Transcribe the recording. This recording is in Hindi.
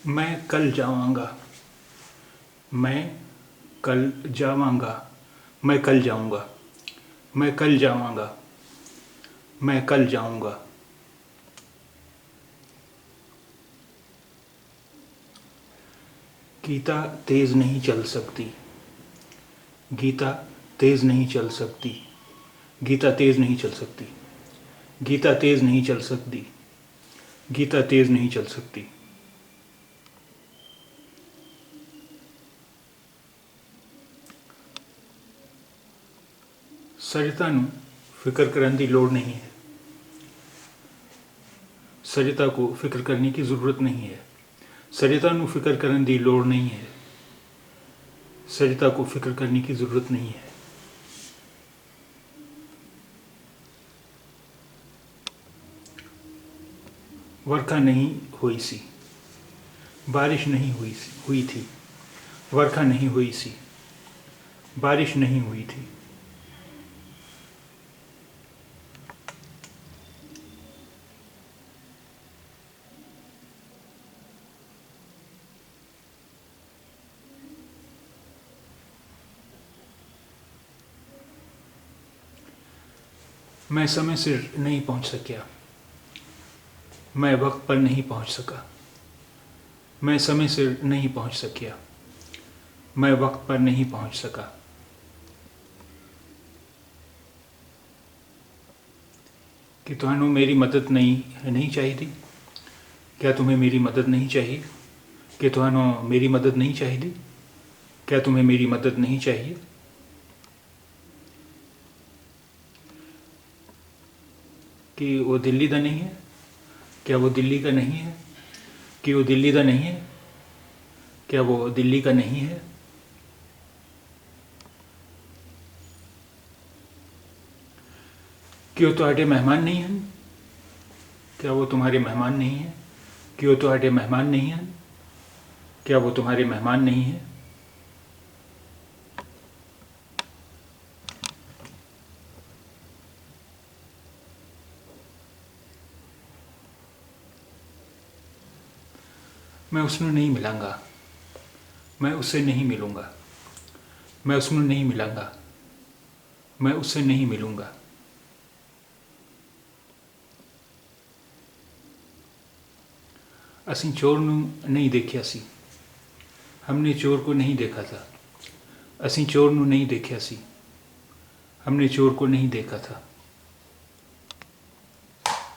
मैं कल जावांगा। मैं कल जावांगा। मैं कल जाऊंगा। मैं कल जावांगा। मैं कल जाऊंगा। गीता तेज नहीं चल सकती। गीता तेज नहीं चल सकती। गीता तेज नहीं चल सकती। गीता तेज नहीं चल सकती। गीता तेज नहीं चल सकती। सरिता ਨੂੰ फिक्र करने की लोड़ नहीं है। सरिता को फिक्र करने की ज़रूरत नहीं है। सरिता ਨੂੰ फिक्र करने की लोड़ नहीं है। सरिता को फिक्र करने की ज़रूरत नहीं है। वर्षा नहीं हुई सी। बारिश नहीं हुई थी। वर्षा नहीं हुई सी। बारिश नहीं हुई थी। मैं समय से नहीं पहुंच सकिया। मैं वक्त पर नहीं पहुंच सका। मैं समय से नहीं पहुंच सकिया। मैं वक्त पर नहीं पहुंच सका। कि ਤੁਹਾਨੂੰ मेरी मदद नहीं चाहिए? क्या तुम्हें मेरी मदद नहीं चाहिए? कि ਤੁਹਾਨੂੰ मेरी मदद नहीं चाहिए? क्या तुम्हें मेरी मदद नहीं चाहिए? कि वो दिल्ली का नहीं है? क्या वो दिल्ली का नहीं है? कि वो दिल्ली का नहीं है? क्या वो दिल्ली का नहीं है? कि वो ਤੁਹਾਡੇ मेहमान नहीं हैं? क्या वो तुम्हारे मेहमान नहीं हैं? कि वो ਤੁਹਾਡੇ मेहमान नहीं हैं? क्या वो तुम्हारे मेहमान नहीं हैं? मैं उसਨੂੰ नहीं मिलांगा। मैं उससे नहीं मिलूँगा। मैं उसਨੂੰ नहीं मिलांगा। मैं उससे नहीं मिलूँगा। ਅਸੀਂ चोर ਨੂੰ नहीं देखा सी। हमने चोर को नहीं देखा था। ਅਸੀਂ चोर ਨੂੰ नहीं देखा सी। हमने चोर को नहीं देखा था।